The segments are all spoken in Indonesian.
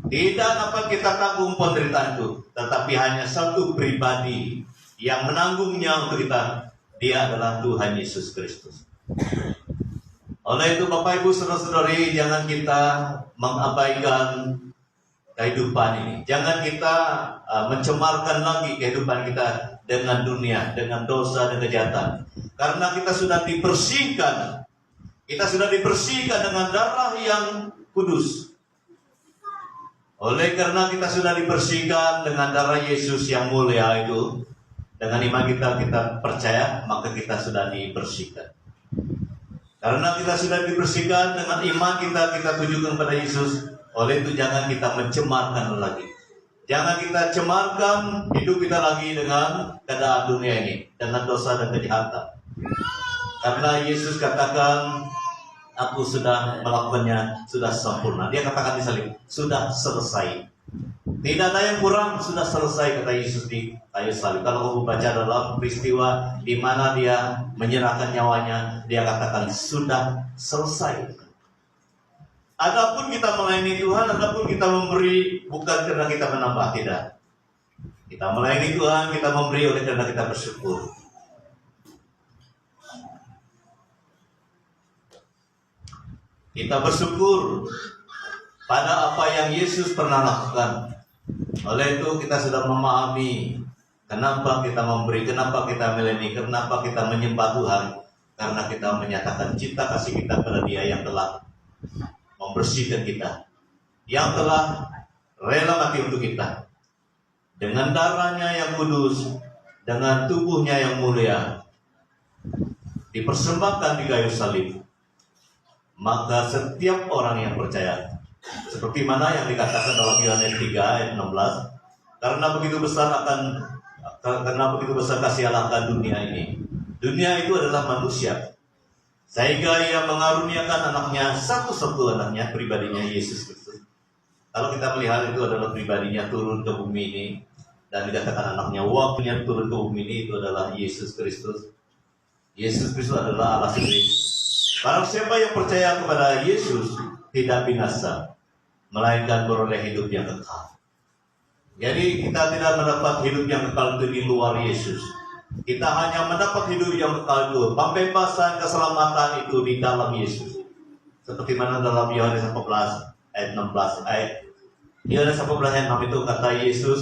Tidak dapat kita tanggung penderitaan itu, tetapi hanya satu pribadi yang menanggungnya untuk kita. Dia adalah Tuhan Yesus Kristus. Oleh itu Bapak Ibu Saudara-saudari, jangan kita mengabaikan kehidupan ini. Jangan kita mencemarkan lagi kehidupan kita dengan dunia, dengan dosa dan kejahatan. Karena kita sudah dibersihkan. Kita sudah dibersihkan dengan darah yang kudus. Oleh karena kita sudah dibersihkan dengan darah Yesus yang mulia itu, dengan iman kita percaya, maka kita sudah dibersihkan. Karena kita sudah dibersihkan dengan iman kita tujukan pada Yesus. Oleh itu jangan kita mencemarkan lagi. Jangan kita cemarkan hidup kita lagi dengan keadaan dunia ini, dengan dosa dan kejahatan. Karena Yesus katakan, aku sudah melakukannya, sudah sempurna. Dia katakan di salib, sudah selesai. Tidak ada yang kurang, sudah selesai, kata Yesus di kayu salib. Kalau kamu baca dalam peristiwa di mana dia menyerahkan nyawanya, dia katakan sudah selesai. Adapun kita melayani Tuhan, adapun kita memberi bukan karena kita menambah, tidak. Kita melayani Tuhan, kita memberi oleh karena kita bersyukur. Kita bersyukur pada apa yang Yesus pernah lakukan. Oleh itu kita sudah memahami kenapa kita memberi, kenapa kita melayani, kenapa kita menyembah Tuhan. Karena kita menyatakan cinta kasih kita pada Dia yang telah membersihkan kita, yang telah rela mati untuk kita. Dengan darahnya yang kudus, dengan tubuhnya yang mulia, dipersembahkan di kayu salib. Maka setiap orang yang percaya, seperti mana yang dikatakan dalam Yohanes 3 ayat 16, karena begitu besar kasih Allah akan dunia ini. Dunia itu adalah manusia, sehingga Ia mengaruniakan anaknya, satu-satu anaknya, pribadinya Yesus Kristus. Kalau kita melihat itu adalah pribadinya turun ke bumi ini, dan dikatakan anaknya waktunya turun ke bumi ini, itu adalah Yesus Kristus. Yesus Kristus adalah Allah sendiri. Barang siapa yang percaya kepada Yesus tidak binasa, melainkan beroleh hidup yang kekal. Jadi kita tidak mendapat hidup yang kekal itu di luar Yesus. Kita hanya mendapat hidup yang kekal itu, pembebasan, keselamatan itu di dalam Yesus. Seperti mana dalam Yohanes 11 ayat 16 Yohanes 11 ayat 6 itu kata Yesus,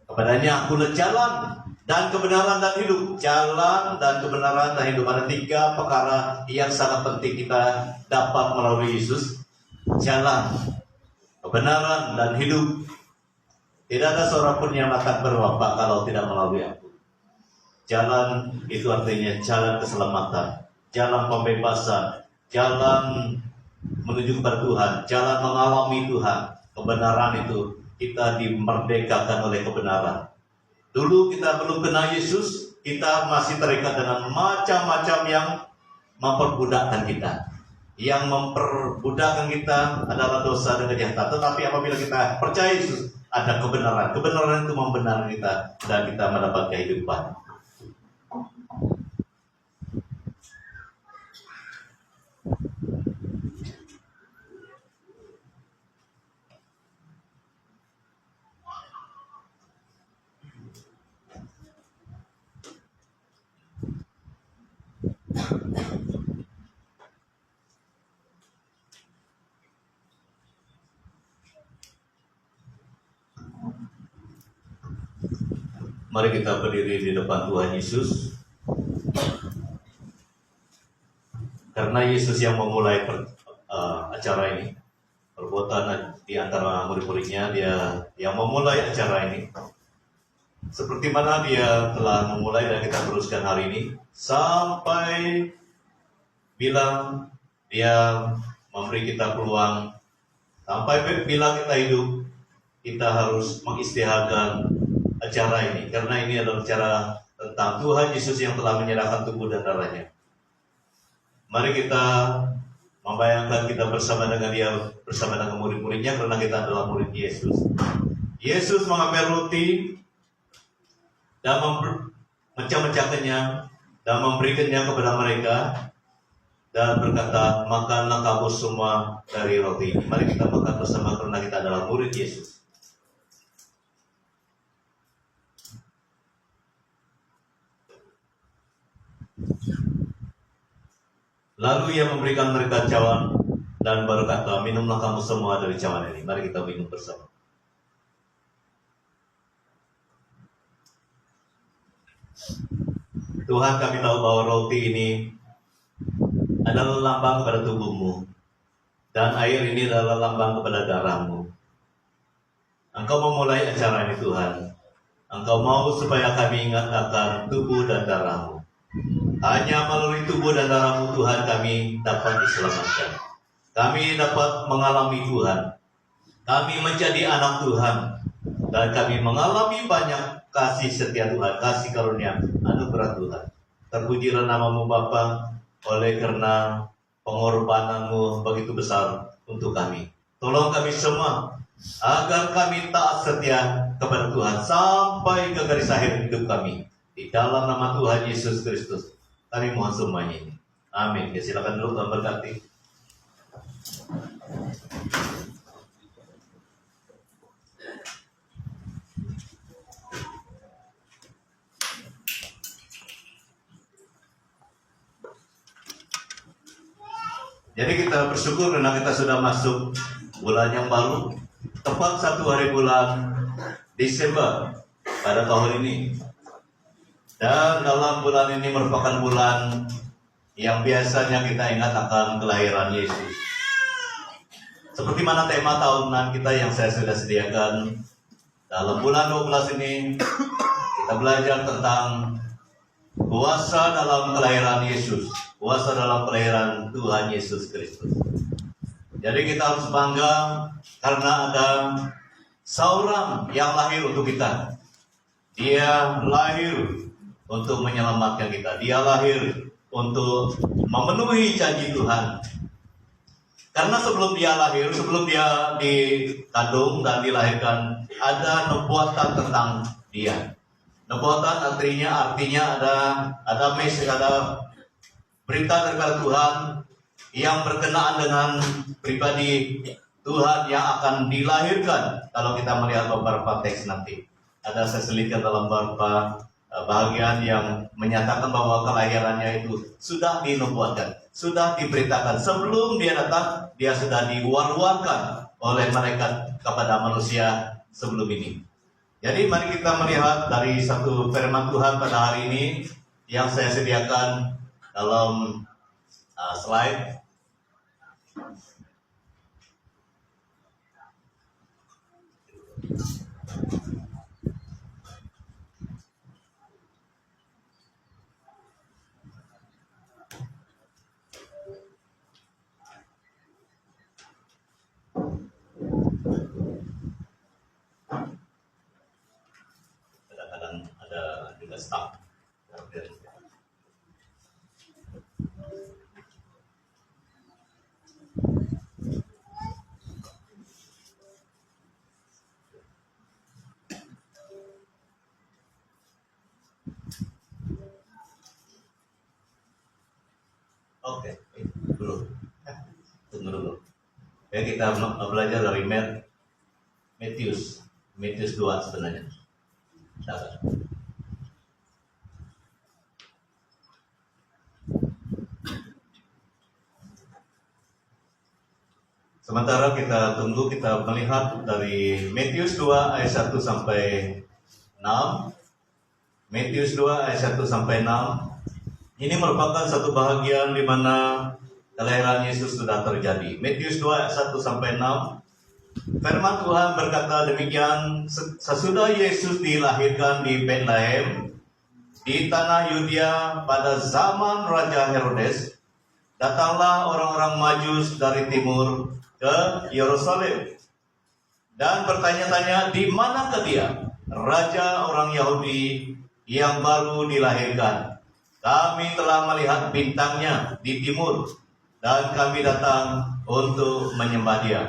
kepadanya akulah jalan dan kebenaran dan hidup. Jalan dan kebenaran dan hidup. Ada 3 perkara yang sangat penting kita dapat melalui Yesus. Jalan, kebenaran dan hidup. Tidak ada seorang pun yang akan berwafat kalau tidak melalui aku. Jalan itu artinya jalan keselamatan, jalan pembebasan, jalan menuju kepada Tuhan, jalan mengalami Tuhan. Kebenaran itu kita dimerdekakan oleh kebenaran. Dulu kita belum kenal Yesus, kita masih terikat dengan macam-macam yang memperbudakkan kita. Yang memperbudakkan kita adalah dosa dan kejahatan. Tetapi apabila kita percaya Yesus, ada kebenaran. Kebenaran itu membenarkan kita dan kita mendapat kehidupan. Mari kita berdiri di depan Tuhan Yesus. Karena Yesus yang memulai acara ini. Perbuatan di antara murid-muridnya, Dia yang memulai acara ini. Seperti mana Dia telah memulai dan kita teruskan hari ini. Sampai bila Dia memberi kita peluang. Sampai bila kita hidup, kita harus mengistihadatkan acara ini, karena ini adalah acara tentang Tuhan Yesus yang telah menyerahkan tubuh dan darahnya. Mari kita membayangkan kita bersama dengan Dia, bersama dengan murid-muridnya, karena kita adalah murid Yesus. Yesus mengambil roti dan memecah-mecahkannya dan memberikannya kepada mereka dan berkata, makanlah kamu semua dari roti ini. Mari kita makan bersama karena kita adalah murid murid Yesus. Lalu ia memberikan mereka cawan dan berkata, minumlah kamu semua dari cawan ini. Mari kita minum bersama. Tuhan, kami tahu bahwa roti ini adalah lambang kepada tubuhmu, dan air ini adalah lambang kepada darahmu. Engkau memulai acara ini, Tuhan. Engkau mau supaya kami ingat akan tubuh dan darahmu. Hanya melalui tubuh dan darahmu, Tuhan, kami dapat diselamatkan. Kami dapat mengalami Tuhan. Kami menjadi anak Tuhan. Dan kami mengalami banyak kasih setia Tuhan, kasih karunia, anugerah Tuhan. Terpujilah namamu Bapa, oleh karena pengorbananmu begitu besar untuk kami. Tolong kami semua, agar kami taat setia kepada Tuhan sampai ke garis akhir hidup kami. Di dalam nama Tuhan Yesus Kristus, kami mohon semuanya ini. Amin. Ya, silakan dulu, Tuhan berkati. Jadi kita bersyukur karena kita sudah masuk bulan yang baru, tepat 1 hari bulan Desember pada tahun ini. Dan dalam bulan ini merupakan bulan yang biasanya kita ingat akan kelahiran Yesus. Seperti mana tema tahunan kita yang saya sudah sediakan, dalam bulan 12 ini kita belajar tentang kuasa dalam kelahiran Yesus, kuasa dalam kelahiran Tuhan Yesus Kristus. Jadi kita harus bangga karena ada seorang yang lahir untuk kita. Dia lahir untuk menyelamatkan kita. Dia lahir untuk memenuhi janji Tuhan. Karena sebelum dia lahir, sebelum dia dikandung dan dilahirkan, ada nubuatan tentang dia. Nubuatan artinya ada message, ada berita daripada Tuhan yang berkenaan dengan pribadi Tuhan yang akan dilahirkan. Kalau kita melihat beberapa teks nanti, ada saya selipkan dalam beberapa bahagian yang menyatakan bahwa kelahirannya itu sudah dinubuatkan, sudah diberitakan. Sebelum dia datang, dia sudah diwar-warkan oleh malaikat kepada manusia sebelum ini. Jadi mari kita melihat dari satu firman Tuhan pada hari ini yang saya sediakan dalam slide. Kadang-kadang ada juga stuck. Oke, dulu. Tunggu dulu. Ya, kita belajar dari Matius 2 sebenarnya. Dapat. Sementara kita tunggu, kita melihat dari Matius 2 ayat 1 sampai 6. Matius 2 ayat 1 sampai 6. Ini merupakan satu bahagian di mana kelahiran Yesus sudah terjadi. Matius 2 ayat 1 sampai 6. Firman Tuhan berkata demikian, sesudah Yesus dilahirkan di Betlehem, di tanah Yudea pada zaman Raja Herodes, datanglah orang-orang Majus dari timur ke Yerusalem dan bertanya-tanya, di manakah dia, Raja orang Yahudi yang baru dilahirkan? Kami telah melihat bintangnya di timur dan kami datang untuk menyembah dia.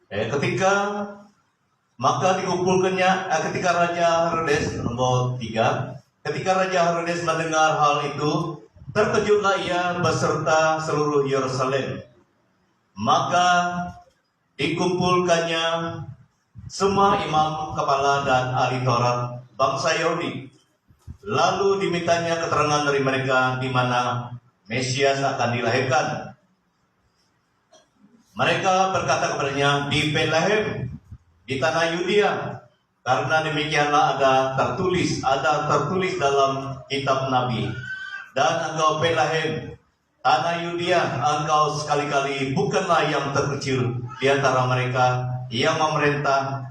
Ketika Raja Herodes, nomor 3, ketika Raja Herodes mendengar hal itu, Terkejutlah ia beserta seluruh Yerusalem. Maka dikumpulkannya semua imam kepala dan ahli Taurat bangsa Yahudi. Lalu dimintanya keterangan dari mereka di mana Mesias akan dilahirkan. Mereka berkata kepadanya, di Betlehem, di tanah Yudea, karena demikianlah ada tertulis dalam kitab Nabi. Dan engkau Betlehem, tanah Yudea, engkau sekali-kali bukanlah yang terkecil di antara mereka yang memerintah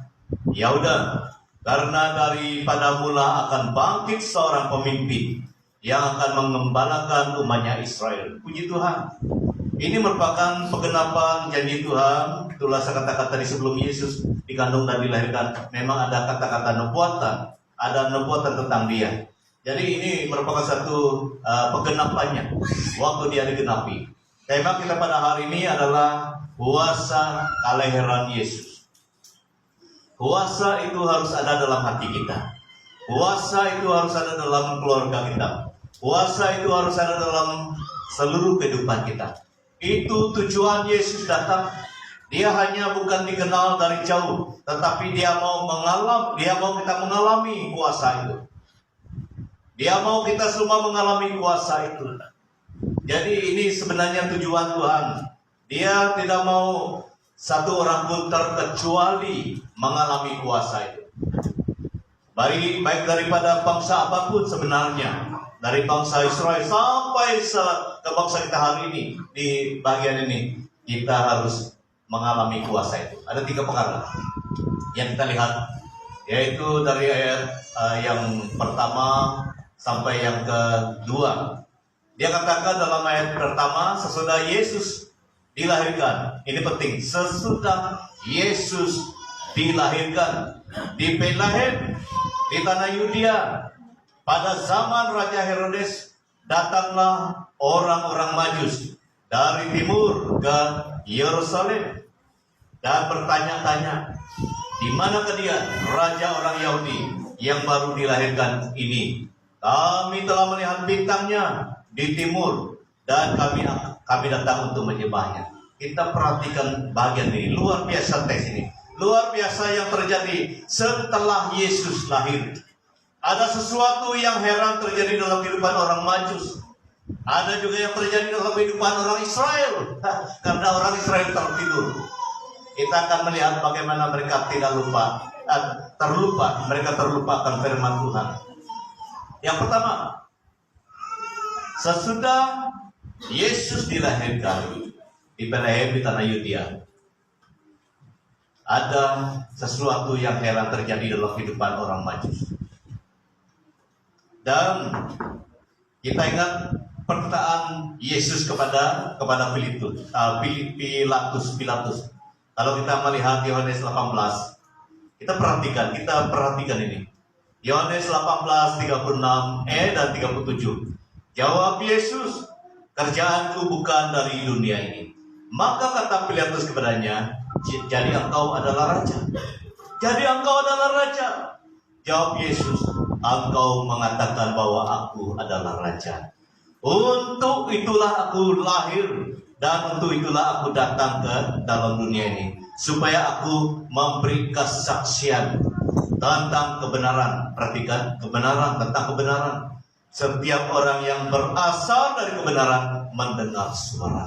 Yehuda, karena daripada mula akan bangkit seorang pemimpin yang akan mengembalakan umatnya Israel. Puji Tuhan. Ini merupakan penggenapan janji Tuhan. Itulah kata-kata di sebelum Yesus dikandung dan dilahirkan. Memang ada kata-kata nubuatan, ada nubuatan tentang Dia. Jadi ini merupakan satu penggenapannya waktu Dia digenapi. Tema kita pada hari ini adalah kuasa kelahiran Yesus. Kuasa itu harus ada dalam hati kita. Kuasa itu harus ada dalam keluarga kita. Kuasa itu harus ada dalam seluruh kehidupan kita. Itu tujuan Yesus datang. Dia hanya bukan dikenal dari jauh, tetapi Dia mau kita mengalami kuasa itu. Dia mau kita semua mengalami kuasa itu. Jadi ini sebenarnya tujuan Tuhan. Dia tidak mau satu orang pun terkecuali mengalami kuasa itu. Baik daripada bangsa apapun sebenarnya, dari bangsa Israel sampai ke bangsa kita hari ini, di bagian ini kita harus mengalami kuasa itu. Ada 3 perkara yang kita lihat, yaitu dari ayat yang pertama sampai yang kedua. Dia katakan dalam ayat pertama, sesudah Yesus dilahirkan. Ini penting, sesudah Yesus dilahirkan di Betlehem, di tanah Yudea. Pada zaman Raja Herodes, datanglah orang-orang Majus dari timur ke Yerusalem dan bertanya-tanya, di manakah dia, raja orang Yahudi yang baru dilahirkan ini? Kami telah melihat bintangnya di timur dan kami datang untuk menyembahnya. Kita perhatikan bagian ini, luar biasa teks ini. Luar biasa yang terjadi setelah Yesus lahir. Ada sesuatu yang heran terjadi dalam kehidupan orang Majus. Ada juga yang terjadi dalam kehidupan orang Israel. Karena orang Israel tertidur. Kita akan melihat bagaimana mereka mereka terlupakan firman Tuhan. Yang pertama, sesudah Yesus dilahirkan di Betlehem di tanah Yudea, ada sesuatu yang heran terjadi dalam kehidupan orang Majus. Dan kita ingat perkataan Yesus kepada Pilatus. Kalau kita melihat Yohanes 18, kita perhatikan ini. Yohanes 18 36 dan 37. Jawab Yesus, kerjaanku bukan dari dunia ini. Maka kata Pilatus kepadanya, jadi engkau adalah raja. Jadi engkau adalah raja. Jawab Yesus, engkau mengatakan bahwa aku adalah raja. Untuk itulah aku lahir dan untuk itulah aku datang ke dalam dunia ini, supaya aku memberi kesaksian tentang kebenaran. Perhatikan, kebenaran, tentang kebenaran. Setiap orang yang berasal dari kebenaran mendengar suara.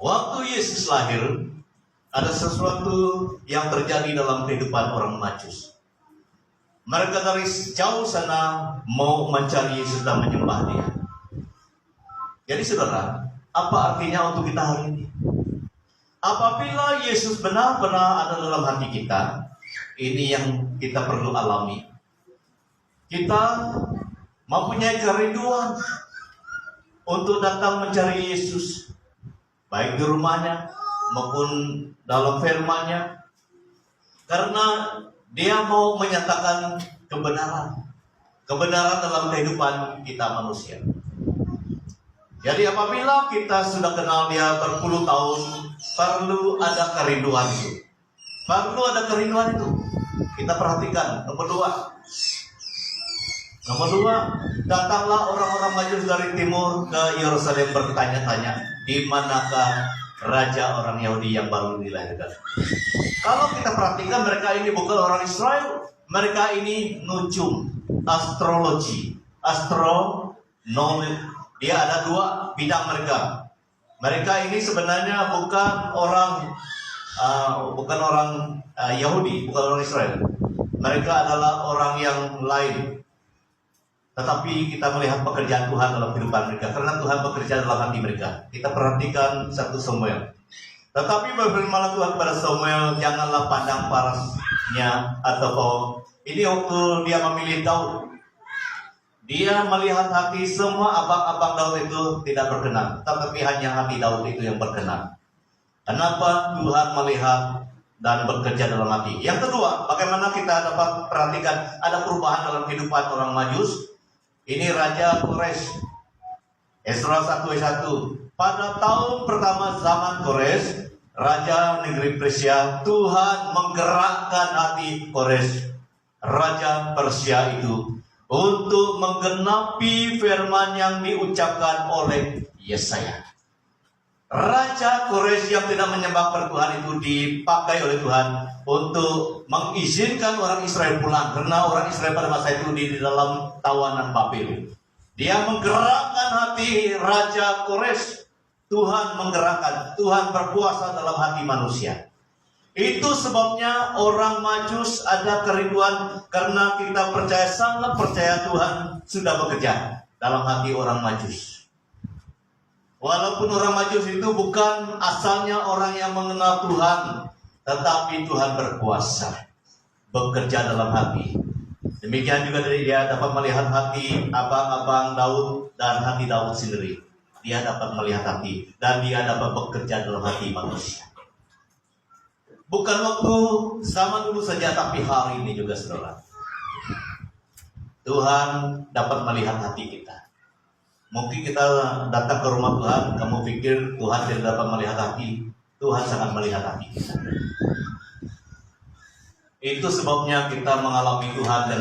Waktu Yesus lahir, ada sesuatu yang terjadi dalam kehidupan orang Majus. Mereka dari jauh sana mau mencari Yesus dan menyembah Dia. Jadi saudara, apa artinya untuk kita hari ini? Apabila Yesus benar-benar ada dalam hati kita, ini yang kita perlu alami. Kita mempunyai kerinduan untuk datang mencari Yesus, baik di rumahnya maupun dalam firman-Nya, karena Dia mau menyatakan kebenaran dalam kehidupan kita manusia. Jadi apabila kita sudah kenal Dia berpuluh tahun, perlu ada kerinduan itu. Kita perhatikan, nomor 2. Nomor dua, datanglah orang-orang Majus dari timur ke Yerusalem bertanya-tanya, di manakah raja orang Yahudi yang baru dilahirkan? Kalau kita perhatikan, mereka ini bukan orang Israel, mereka ini nujum, astrologi, astronomi. Dia ada dua bidang mereka. Mereka ini sebenarnya bukan orang Yahudi, bukan orang Israel. Mereka adalah orang yang lain. Tetapi kita melihat pekerjaan Tuhan dalam kehidupan mereka, karena Tuhan bekerja dalam hati mereka. Kita perhatikan 1 Samuel. Tetapi berfirmanlah Tuhan kepada Samuel, janganlah pandang parasnya atau ini waktu dia memilih Daud. Dia melihat hati semua abang-abang Daud itu tidak berkenan, tetapi hanya hati Daud itu yang berkenan. Kenapa Tuhan melihat dan bekerja dalam hati? Yang kedua, bagaimana kita dapat perhatikan ada perubahan dalam kehidupan orang Majus? Ini Raja Kores. Esra 1:1. Pada tahun pertama zaman Kores, Raja negeri Persia, Tuhan menggerakkan hati Kores, Raja Persia itu, untuk menggenapi firman yang diucapkan oleh Yesaya. Raja Kores yang tidak menyembah Tuhan itu dipakai oleh Tuhan untuk mengizinkan orang Israel pulang, karena orang Israel pada masa itu di dalam tawanan Babel. Dia menggerakkan hati Raja Kores. Tuhan menggerakkan, Tuhan berkuasa dalam hati manusia. Itu sebabnya orang Majus ada kerinduan, karena kita percaya, sangat percaya Tuhan sudah bekerja dalam hati orang Majus. Walaupun orang Majus itu bukan asalnya orang yang mengenal Tuhan, tetapi Tuhan berkuasa, bekerja dalam hati. Demikian juga dari dia dapat melihat hati abang-abang Daud dan hati Daud sendiri. Dia dapat melihat hati dan dia dapat bekerja dalam hati manusia. Bukan waktu zaman dulu saja, tapi hari ini juga, saudara. Tuhan dapat melihat hati kita. Mungkin kita datang ke rumah Tuhan, kamu pikir Tuhan tidak dapat melihat hati. Tuhan sangat melihat hati kita. Itu sebabnya kita mengalami Tuhan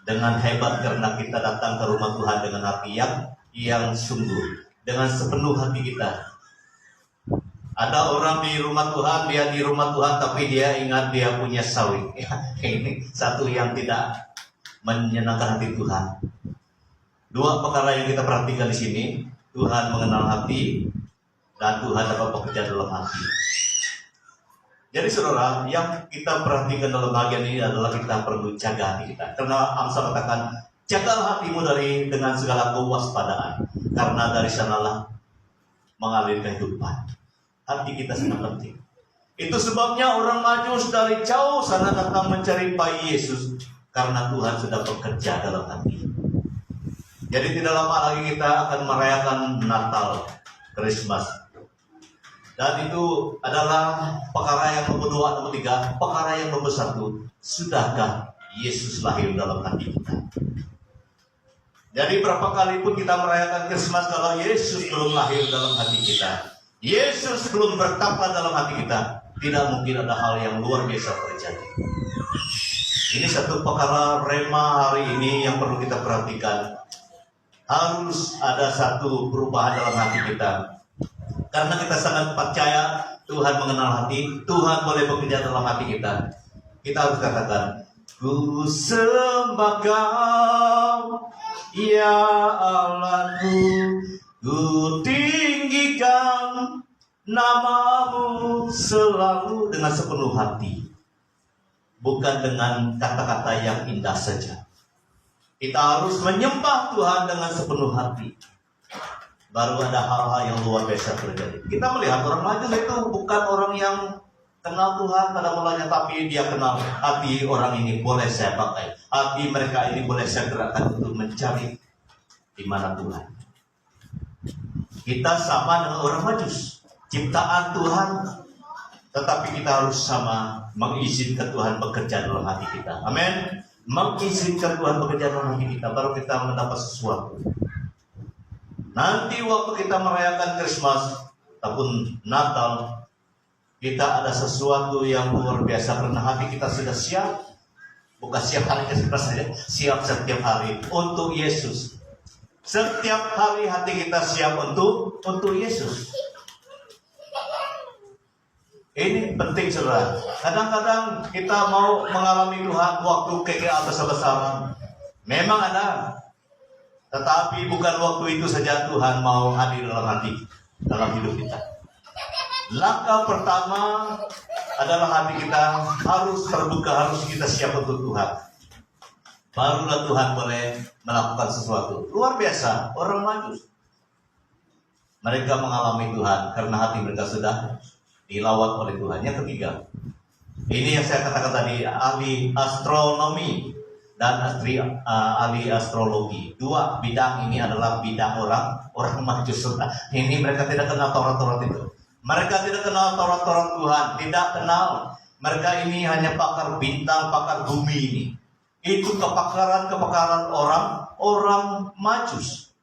dengan hebat, karena kita datang ke rumah Tuhan dengan hati yang sungguh, dengan sepenuh hati kita. Ada orang di rumah Tuhan, dia di rumah Tuhan, tapi dia ingat dia punya sawit. Ini satu yang tidak menyenangkan hati Tuhan. Dua perkara yang kita perhatikan di sini, Tuhan mengenal hati dan Tuhan dapat bekerja dalam hati. Jadi saudara, yang kita perhatikan dalam bagian ini adalah kita perlu jaga hati kita. Karena Amsal katakan, jagalah hatimu dengan segala kewaspadaan, karena dari sanalah mengalir kehidupan. Hati kita sangat penting. Itu sebabnya orang Majus dari jauh sana datang mencari bayi Yesus, karena Tuhan sudah bekerja dalam hati. Jadi tidak lama lagi kita akan merayakan Natal, Christmas. Dan itu adalah perkara yang nomor 2, nomor 3. Perkara yang nomor 1, sudahkah Yesus lahir dalam hati kita? Jadi berapa kali pun kita merayakan Christmas, kalau Yesus belum lahir dalam hati kita, Yesus belum bertapa dalam hati kita, tidak mungkin ada hal yang luar biasa terjadi. Ini satu perkara rema hari ini yang perlu kita perhatikan. Harus ada satu perubahan dalam hati kita, karena kita sangat percaya Tuhan mengenal hati. Tuhan boleh bekerja dalam hati kita. Kita harus katakan, ku sembah Kau ya Allahku, ku tinggikan nama-Mu selalu, dengan sepenuh hati, bukan dengan kata-kata yang indah saja. Kita harus menyembah Tuhan dengan sepenuh hati. Baru ada hal-hal yang luar biasa terjadi. Kita melihat orang Majus itu bukan orang yang kenal Tuhan pada mulanya, tapi dia kenal hati orang ini boleh saya pakai. Hati mereka ini boleh saya gerakkan untuk mencari di mana Tuhan. Kita sama dengan orang Majus, ciptaan Tuhan, tetapi kita harus sama mengizinkan Tuhan bekerja dalam hati kita. Amin. Mengizinkan Tuhan bekerja dalam hati kita, baru kita mendapat sesuatu. Nanti waktu kita merayakan Christmas ataupun Natal, kita ada sesuatu yang luar biasa, karena hati kita sudah siap. Bukan siap hari ke saja, siap setiap hari untuk Yesus. Setiap hari hati kita siap untuk Yesus. Ini penting saudara. Kadang-kadang kita mau mengalami Tuhan waktu KKA besar-besaran. Memang ada. Tetapi bukan waktu itu saja Tuhan mau hadir dalam hidup kita. Langkah pertama adalah hati kita harus terbuka, harus kita siap untuk Tuhan. Barulah Tuhan boleh melakukan sesuatu. Luar biasa, orang Majus. Mereka mengalami Tuhan karena hati mereka sudah dilawat oleh Tuhan. Yang ketiga, ini yang saya katakan tadi, ahli astronomi dan ahli astrologi. Dua bidang ini adalah bidang orang Majus. Ini mereka tidak kenal Taurat itu. Mereka tidak kenal Taurat Tuhan, tidak kenal. Mereka ini hanya pakar bintang, pakar bumi ini. Itu kepakaran orang Majus.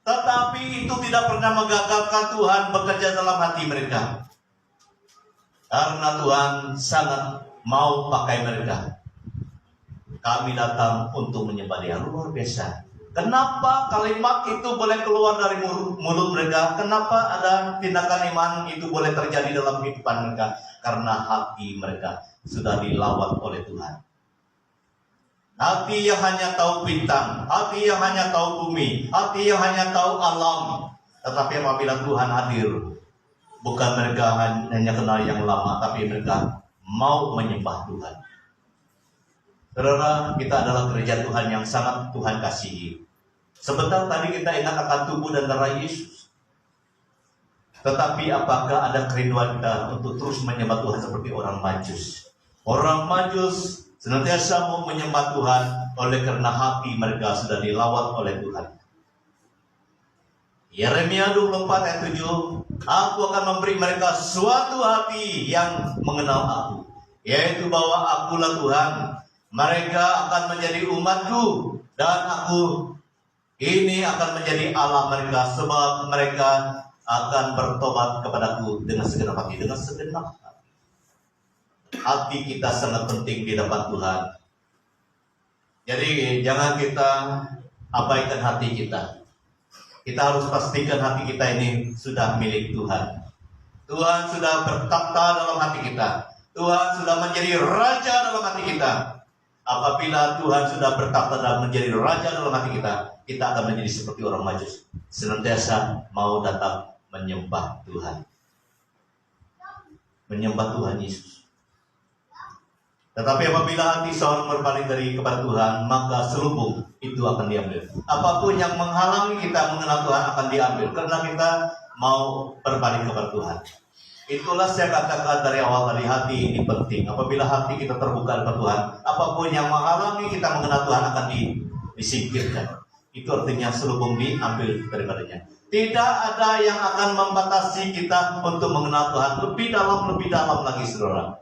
Tetapi itu tidak pernah menggagalkan Tuhan bekerja dalam hati mereka. Karena Tuhan sangat mau pakai mereka. Kami datang untuk menyembah Dia. Luar biasa. Kenapa kalimat itu boleh keluar dari mulut mereka? Kenapa ada tindakan iman itu boleh terjadi dalam kehidupan mereka? Karena hati mereka sudah dilawat oleh Tuhan. Hati yang hanya tahu bintang, hati yang hanya tahu bumi, hati yang hanya tahu alam. Tetapi apabila Tuhan hadir, bukan mereka hanya kenal yang lama, tapi mereka mau menyembah Tuhan. Saudara, kita adalah gereja Tuhan yang sangat Tuhan kasihi. Sebentar tadi kita ingat akan tubuh dan darah Yesus. Tetapi apakah ada kerinduan kita untuk terus menyembah Tuhan seperti orang Majus? Orang Majus senantiasa mau menyembah Tuhan oleh karena hati mereka sudah dilawat oleh Tuhan. Yeremia 24 ayat 7, aku akan memberi mereka suatu hati yang mengenal aku, yaitu bahwa akulah Tuhan. Mereka akan menjadi umatku dan aku ini akan menjadi Allah mereka, sebab mereka akan bertobat kepadaku dengan segenap hati. Dengan segenap hati. Hati kita sangat penting di depan Tuhan. Jadi jangan kita abaikan hati kita. Kita harus pastikan hati kita ini sudah milik Tuhan. Tuhan sudah bertakhta dalam hati kita. Tuhan sudah menjadi raja dalam hati kita. Apabila Tuhan sudah bertakhta dan menjadi raja dalam hati kita, kita akan menjadi seperti orang Majus, senantiasa mau datang menyembah Tuhan, menyembah Tuhan Yesus. Tetapi apabila hati seorang berpaling dari kepada Tuhan, maka selubung itu akan diambil. Apapun yang menghalangi kita mengenal Tuhan akan diambil, karena kita mau berpaling kepada Tuhan. Itulah saya katakan dari awal tadi, hati ini penting. Apabila hati kita terbuka kepada Tuhan, apapun yang menghalangi kita mengenal Tuhan akan disingkirkan. Itu artinya selubung diambil daripadanya. Tidak ada yang akan membatasi kita untuk mengenal Tuhan lebih dalam lagi, saudara.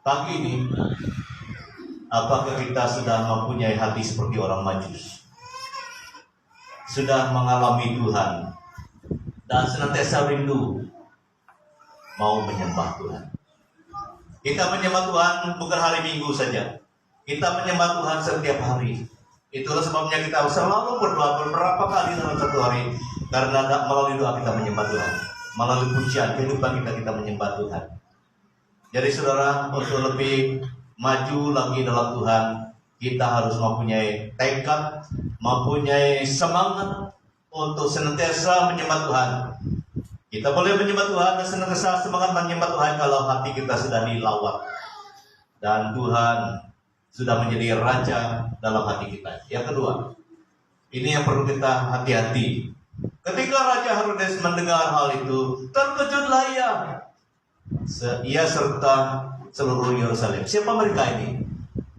Pagi ini, apakah kita sudah mempunyai hati seperti orang Majus? Sudah mengalami Tuhan dan senantiasa rindu mau menyembah Tuhan. Kita menyembah Tuhan bukan hari Minggu saja. Kita menyembah Tuhan setiap hari. Itulah sebabnya kita selalu berdoa beberapa kali dalam satu hari. Karena melalui doa kita menyembah Tuhan. Melalui pujian kehidupan kita menyembah Tuhan. Jadi saudara, untuk lebih maju lagi dalam Tuhan, kita harus mempunyai tekad, mempunyai semangat untuk senantiasa menyembah Tuhan. Kita boleh menyembah Tuhan dan senantiasa semangat menyembah Tuhan kalau hati kita sudah dilawat dan Tuhan sudah menjadi raja dalam hati kita. Yang kedua, ini yang perlu kita hati-hati. Ketika Raja Herodes mendengar hal itu, terkejutlah ia serta seluruh Yerusalem. Siapa mereka ini?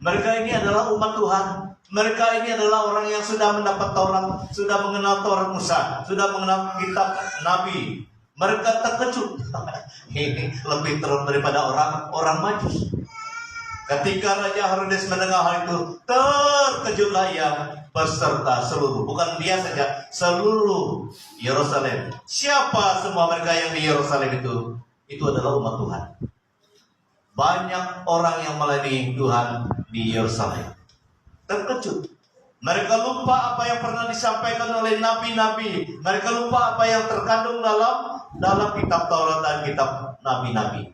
Mereka ini adalah umat Tuhan. Mereka ini adalah orang yang sudah mendapat Taurat, sudah mengenal Taurat Musa, sudah mengenal kitab Nabi. Mereka terkejut. Ini lebih teruk daripada orang Majus. Ketika Raja Herodes mendengar hal itu, terkejutlah ia beserta seluruh, bukan dia saja, seluruh Yerusalem. Siapa semua mereka yang di Yerusalem itu? Itu adalah umat Tuhan. banyak orang yang melayani Tuhan di Yerusalem. Terkejut. Mereka lupa apa yang pernah disampaikan oleh nabi-nabi. Mereka lupa apa yang terkandung dalam kitab Taurat dan kitab nabi-nabi.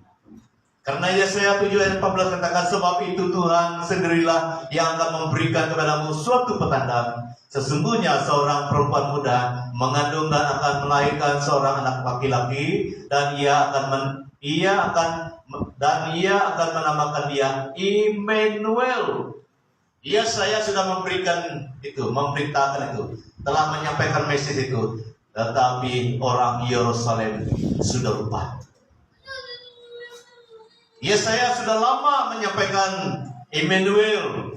Karena Yesaya 7 ayat 14 katakan, sebab itu Tuhan sendirilah yang akan memberikan kepadamu suatu petanda. Sesungguhnya seorang perempuan muda mengandung dan akan melahirkan seorang anak laki-laki, dan ia akan menamakan dia Immanuel. Saya sudah memberitakan itu, telah menyampaikan message itu, tetapi orang Yerusalem sudah lupa. Saya sudah lama menyampaikan Immanuel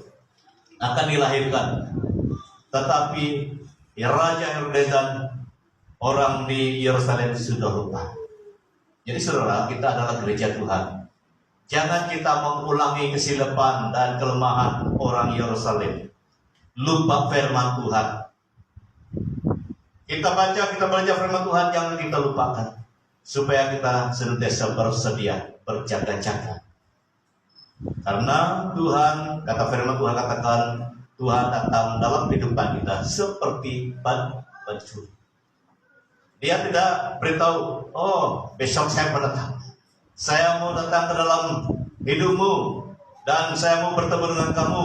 akan dilahirkan, tetapi Raja Herodes dan orang di Yerusalem sudah lupa. Jadi saudara, kita adalah gereja Tuhan. Jangan kita mengulangi kesilapan dan kelemahan orang Yerusalem. Lupa firman Tuhan. Kita belajar firman Tuhan, jangan kita lupakan. Supaya kita senantiasa bersedia, berjaga-jaga. Karena Tuhan, kata firman Tuhan katakan, Tuhan datang dalam kehidupan kita seperti pencuri. Dia tidak beritahu, oh besok saya mau datang. Saya mau datang ke dalam hidupmu dan saya mau bertemu dengan kamu.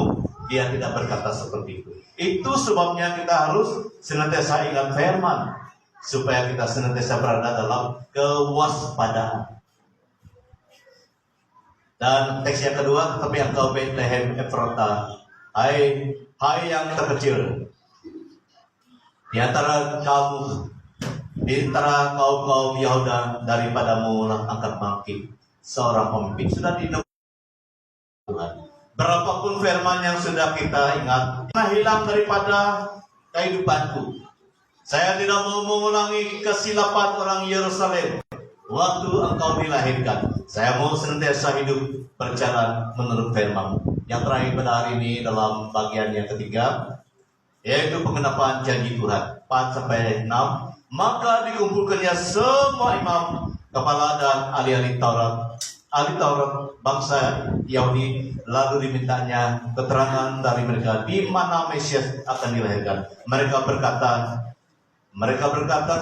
Dia tidak berkata seperti itu. Itu sebabnya kita harus senantiasa ingat firman, supaya kita senantiasa berada dalam kewaspadaan. Dan teks yang kedua, tetapi engkau Bethlehem Efrata, hai yang terkecil di antara kaum Yehuda, daripadamu akan bangkit seorang pemimpin. Sudah didengar Tuhan. Berapapun firman yang sudah kita ingat, hilang daripada kehidupanku. Saya tidak mau mengulangi kesilapan orang Yerusalem waktu engkau dilahirkan. Saya mau senantiasa hidup berjalan menurut firman. Yang terakhir pada hari ini dalam bagian yang ketiga, yaitu pengenapan janji Tuhan 4-6. Maka dikumpulkannya semua imam, kepala dan ahli Taurat bangsa Yahudi, lalu dimintanya keterangan dari mereka di mana Mesias akan dilahirkan. Mereka berkata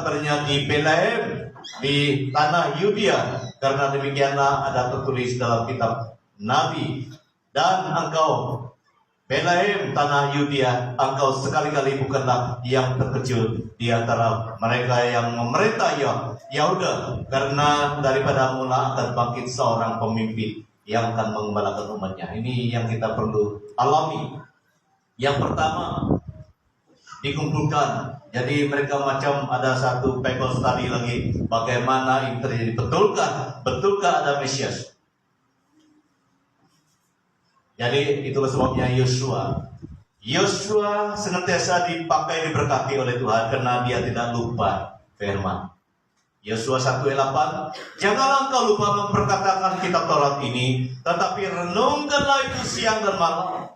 kepadanya, di Bethlehem, di tanah Yudea, karena demikianlah ada tertulis dalam kitab Nabi. Dan engkau Bethlehem, tanah Yudea, engkau sekali-kali bukanlah yang terkecil di antara mereka yang memerintah Yehuda, karena daripada mula akan bangkit seorang pemimpin yang akan mengembalakan umatnya. Ini yang kita perlu alami. Yang pertama, dikumpulkan. Jadi mereka macam ada satu Bible study lagi, bagaimana ini terjadi. Betulkah ada Mesias? Jadi itulah sebabnya Yosua senantiasa diberkati oleh Tuhan karena dia tidak lupa firman. Yosua 1:8, janganlah engkau lupa memperkatakan kitab Taurat ini, tetapi renungkanlah itu siang dan malam,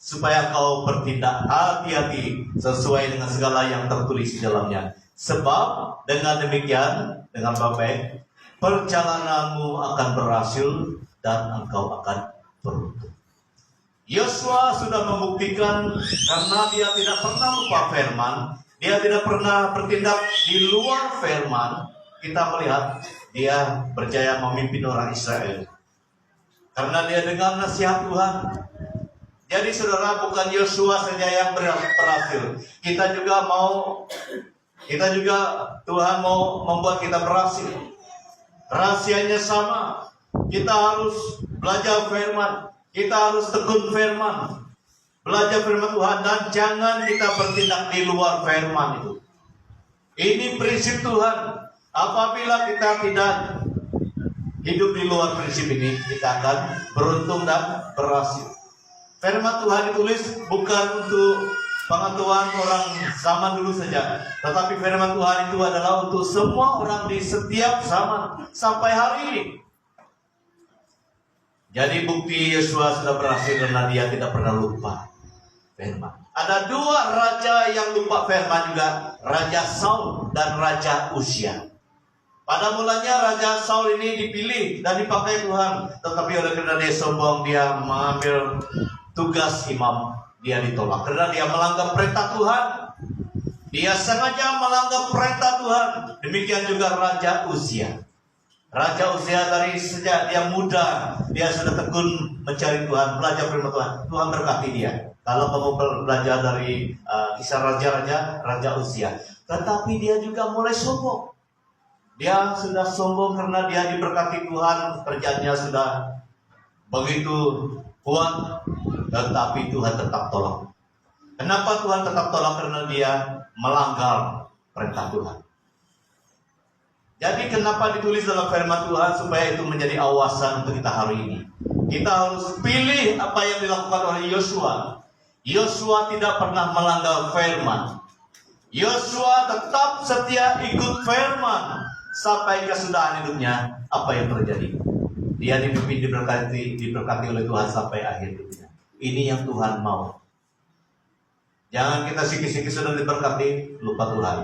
supaya engkau bertindak hati-hati sesuai dengan segala yang tertulis di dalamnya. Sebab dengan demikian, dengan baik, perjalananmu akan berhasil dan engkau akan beruntung. Yosua sudah membuktikan karena dia tidak pernah lupa firman, dia tidak pernah bertindak di luar firman. Kita melihat dia berjaya memimpin orang Israel karena dia dengar nasihat Tuhan. Jadi saudara, bukan Yosua saja yang berhasil. Kita juga Tuhan mau membuat kita berhasil. Rahasianya sama. Kita harus belajar firman. Kita harus tekun firman, belajar firman Tuhan, dan jangan kita bertindak di luar firman itu. Ini prinsip Tuhan. Apabila kita tidak hidup di luar prinsip ini, kita akan beruntung dan berhasil. Firman Tuhan ditulis bukan untuk pengetahuan orang zaman dulu saja, tetapi firman Tuhan itu adalah untuk semua orang di setiap zaman sampai hari ini. Jadi bukti Yosua sudah berhasil karena dia tidak pernah lupa firman. Ada dua raja yang lupa firman juga, Raja Saul dan Raja Uzia. Pada mulanya Raja Saul ini dipilih dan dipakai Tuhan, tetapi oleh karena dia sombong, dia mengambil tugas imam, dia ditolak karena dia melanggar perintah Tuhan. Dia sengaja melanggar perintah Tuhan. Demikian juga Raja Uzia. Raja Uzia dari sejak dia muda, dia sudah tekun mencari Tuhan, belajar firman Tuhan. Tuhan berkati dia. Kalau kamu belajar dari kisah Raja Uzia. Tetapi dia juga mulai sombong. Dia sudah sombong karena dia diberkati Tuhan, kerjanya sudah begitu kuat, tetapi Tuhan tetap tolong. Kenapa Tuhan tetap tolong? Karena dia melanggar perintah Tuhan. Jadi kenapa ditulis dalam firman Tuhan? Supaya itu menjadi awasan untuk kita hari ini. Kita harus pilih apa yang dilakukan oleh Yosua. Yosua tidak pernah melanggar firman. Yosua tetap setia ikut firman sampai kesudahan hidupnya. Apa yang terjadi? Dia dipimpin, diberkati oleh Tuhan sampai akhir hidupnya. Ini yang Tuhan mau. Jangan kita sikit-sikit sudah diberkati, lupa Tuhan.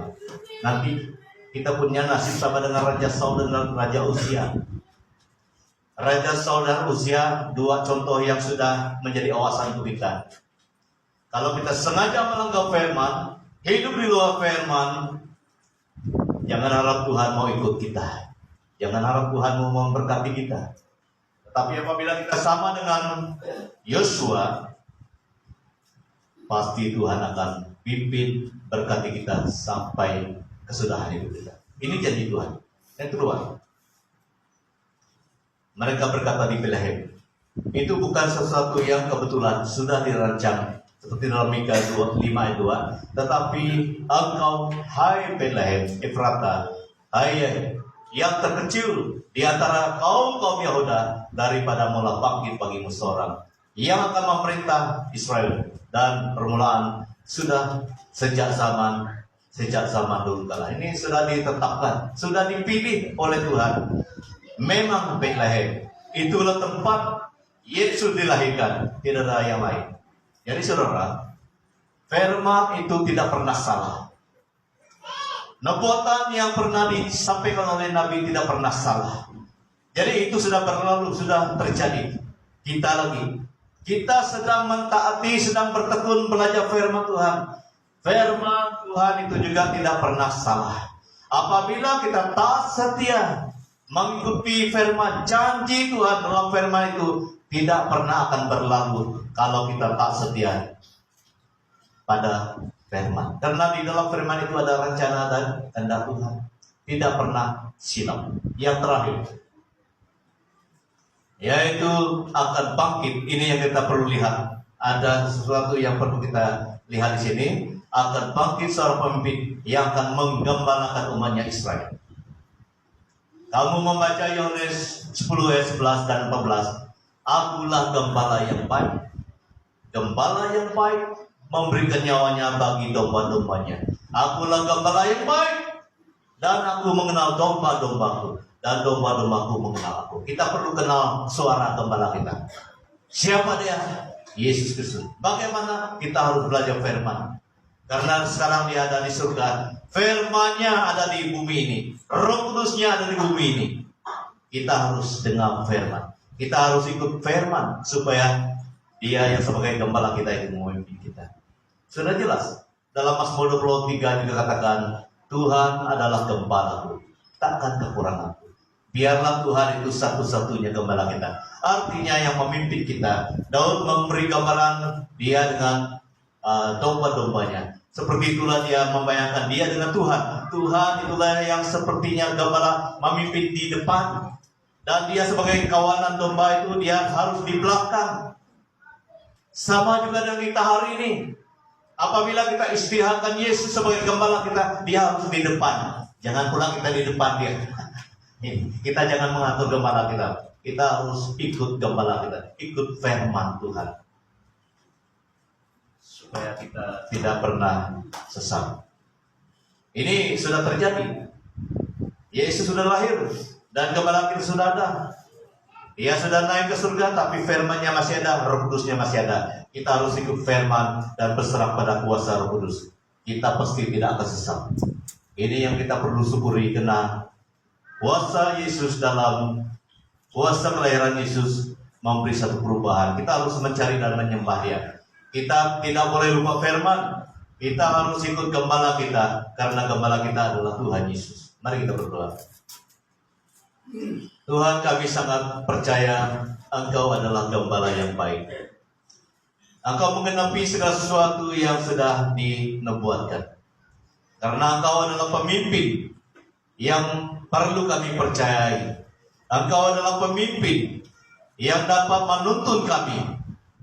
Nanti kita punya nasib sama dengan Raja Saul dan Raja Uzia. Raja Saul dan Uzia, dua contoh yang sudah menjadi awasan untuk kita. Kalau kita sengaja melanggar firman, hidup di luar firman, jangan harap Tuhan mau ikut kita. Jangan harap Tuhan mau memberkati kita. Tetapi apabila kita sama dengan Yosua, pasti Tuhan akan pimpin berkati kita sampai kesudahan hidup kita. Ini janji Tuhan. Yang kedua, mereka berkata di Betlehem. Itu bukan sesuatu yang kebetulan, sudah dirancang. Seperti dalam Mika 5 ayat 2. Tetapi engkau, hai Betlehem Efrata, hai yang terkecil di antara kaum Yehuda, daripada mula bangkit bagimu seorang yang akan memerintah Israel. Dan permulaan sudah sejak zaman dulu kala. Ini sudah ditetapkan, sudah dipilih oleh Tuhan. Memang Betlehem itulah tempat Yesus dilahirkan, tidak ada yang lain. Jadi saudara, firman itu tidak pernah salah. Nubuatan yang pernah disampaikan oleh Nabi tidak pernah salah. Jadi itu sudah berlalu, sudah terjadi. Kita sedang mentaati, sedang bertekun belajar firman Tuhan. Firman Tuhan itu juga tidak pernah salah. Apabila kita tak setia mengikuti firman, janji Tuhan dalam firman itu tidak pernah akan berlalu kalau kita tak setia pada firman. Karena di dalam firman itu ada rencana dan kehendak Tuhan. Tidak pernah silap. Yang terakhir, yaitu akan bangkit. Ini yang kita perlu lihat. Ada sesuatu yang perlu kita lihat di sini. Akan bangkit seorang pemimpin yang akan menggembalakan umatnya Israel. Kamu membaca Yohanes 10 ayat 11 dan 14. Akulah gembala yang baik. Gembala yang baik memberikan nyawanya bagi domba-dombanya. Akulah gembala yang baik, dan aku mengenal domba-dombaku, dan domba-dombaku mengenal aku. Kita perlu kenal suara gembala kita. Siapa dia? Yesus Kristus. Bagaimana? Kita harus belajar firman. Karena sekarang dia ada di surga. Firman-Nya ada di bumi ini. Roh Kudus-Nya ada di bumi ini. Kita harus dengar firman. Kita harus ikut firman supaya dia yang sebagai gembala kita itu memimpin kita. Sudah jelas. Dalam Mazmur 23 juga katakan, Tuhan adalah gembalaku, takkan kekuranganku. Biarlah Tuhan itu satu-satunya gembala kita. Artinya yang memimpin kita. Daud memberi gambaran dia dengan domba-dombanya. Seperti itulah dia membayangkan dia dengan Tuhan. Tuhan itulah yang sepertinya gembala memimpin di depan. Dan dia sebagai kawanan domba itu dia harus di belakang. Sama juga dengan kita hari ini. Apabila kita istirahatkan Yesus sebagai gembala kita, dia harus di depan. Jangan pula kita di depan dia. Kita jangan mengatur gembala kita. Kita harus ikut gembala kita. Ikut firman Tuhan. Supaya kita tidak pernah sesat. Ini sudah terjadi. Yesus sudah lahir. Dan gembala kita sudah ada. Dia sudah naik ke surga, tapi firman-Nya masih ada, Roh Kudus-Nya masih ada. Kita harus ikut firman dan berserah pada kuasa Roh Kudus. Kita pasti tidak akan sesat. Ini yang kita perlu syukuri, karena kuasa Yesus dalam kuasa kelahiran Yesus memberi satu perubahan. Kita harus mencari dan menyembah Dia. Kita tidak boleh lupa firman. Kita harus ikut gembala kita, karena gembala kita adalah Tuhan Yesus. Mari kita berdoa. Tuhan, kami sangat percaya Engkau adalah gembala yang baik. Engkau menggenapi segala sesuatu yang sudah dinubuatkan. Karena Engkau adalah pemimpin yang perlu kami percayai. Engkau adalah pemimpin yang dapat menuntun kami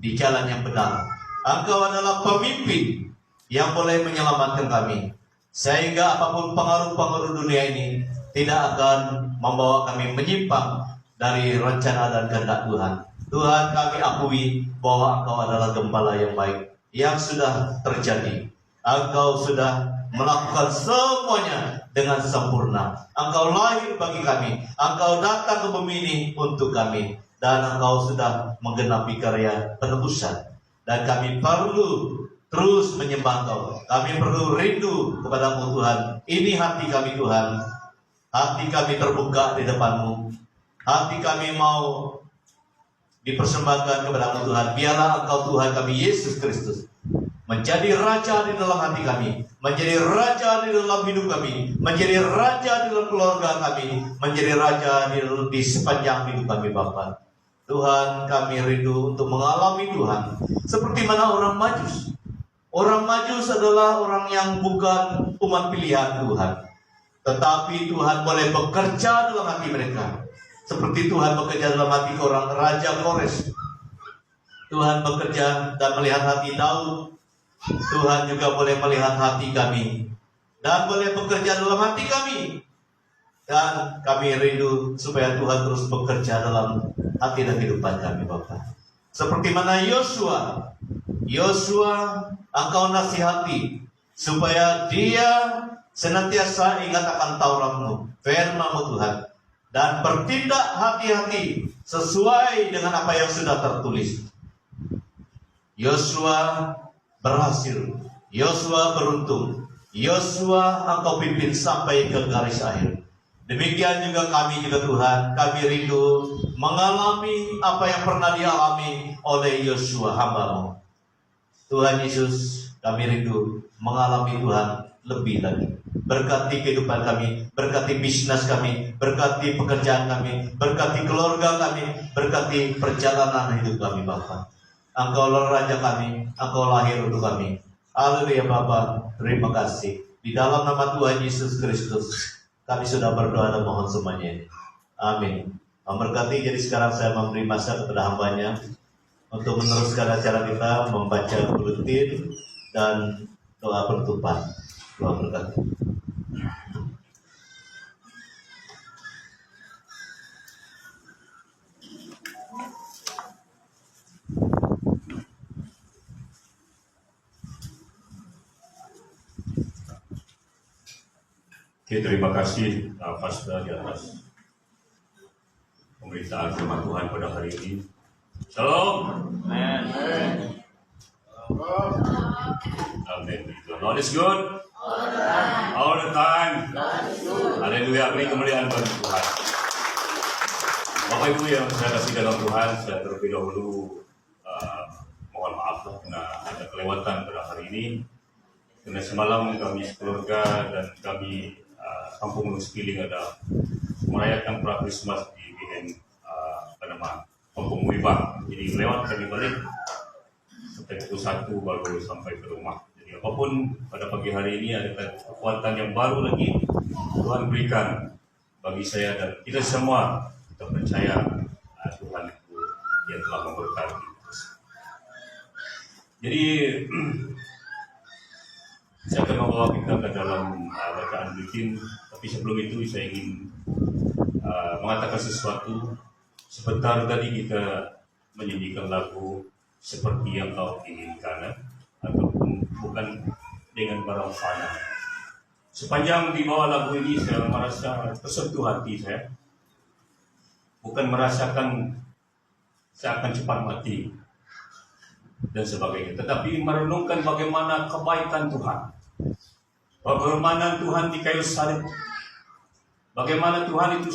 di jalan yang benar. Engkau adalah pemimpin yang boleh menyelamatkan kami, sehingga apapun pengaruh-pengaruh dunia ini tidak akan membawa kami menyimpang dari rencana dan kehendak Tuhan. Tuhan, kami akui bahwa Engkau adalah gembala yang baik yang sudah terjadi. Engkau sudah melakukan semuanya dengan sempurna. Engkau lahir bagi kami, Engkau datang ke bumi ini untuk kami, dan Engkau sudah menggenapi karya penebusan. Dan kami perlu terus menyembah Engkau. Kami perlu rindu kepada-Mu Tuhan. Ini hati kami Tuhan. Hati kami terbuka di depan-Mu. Hati kami mau dipersembahkan kepada-Mu Tuhan. Biarlah Engkau Tuhan kami Yesus Kristus menjadi Raja di dalam hati kami, menjadi Raja di dalam hidup kami, menjadi Raja di dalam keluarga kami, menjadi Raja di sepanjang hidup kami Bapa. Tuhan, kami rindu untuk mengalami Tuhan seperti mana orang Majus. Orang Majus adalah orang yang bukan umat pilihan Tuhan, tetapi Tuhan boleh bekerja dalam hati mereka, seperti Tuhan bekerja dalam hati orang Raja Kores. Tuhan bekerja dan melihat hati Daud. Tuhan juga boleh melihat hati kami dan boleh bekerja dalam hati kami. Dan kami rindu supaya Tuhan terus bekerja dalam hati dan kehidupan kami Bapa. Seperti mana Yosua, Engkau nasihati supaya dia senantiasa ingat akan Taurat-Mu, firman-Mu Tuhan, dan bertindak hati-hati sesuai dengan apa yang sudah tertulis. Yosua berhasil, Yosua beruntung, Yosua Engkau pimpin sampai ke garis akhir. Demikian juga kami Tuhan, kami rindu mengalami apa yang pernah dialami oleh Yosua hamba-Mu. Tuhan Yesus, kami rindu mengalami Tuhan lebih lagi. Berkati kehidupan kami, berkati bisnis kami, berkati pekerjaan kami, berkati keluarga kami, berkati perjalanan hidup kami Bapa. Engkau Raja kami, Engkau lahir untuk kami. Haleluya Bapa, terima kasih. Di dalam nama Tuhan Yesus Kristus, kami sudah berdoa dan mohon semuanya. Amin. Memberkati. Jadi sekarang saya memberi masa kepada hambanya untuk meneruskan acara kita, membaca buletin dan doa penutupan. Doa berkati. Oke, terima kasih Pastor di atas pemberitaan firman Tuhan pada hari ini. Shalom. Amen. Amen. God is good. All the time. Haleluya. Beri kemuliaan bagi Tuhan. Bapak Ibu yang saya kasih dalam Tuhan, saya terlebih dahulu mohon maaf karena ada kelewatan pada hari ini. Karena semalam kami sekeluarga dan kami kampung Gunung Sepiling ada merayakan pra-Christmas di BN Kampung Wibang. Jadi lewat kami balik sampai pukul 1 baru sampai ke rumah. Jadi apapun pada pagi hari ini ada kekuatan yang baru lagi Tuhan berikan bagi saya dan kita semua. Kita percaya Tuhan itu yang telah memberkati. Jadi saya akan membawa kita ke dalam bacaan buletin, tapi sebelum itu saya ingin mengatakan sesuatu. Sebentar tadi kita menyanyikan lagu Seperti Yang Kau Inginkan, ataupun bukan dengan barang fana. Sepanjang di bawah lagu ini saya merasa tersentuh hati saya. Bukan merasakan saya akan cepat mati dan sebagainya, tetapi merenungkan bagaimana kebaikan Tuhan, pengorbanan Tuhan di kayu salib, bagaimana Tuhan itu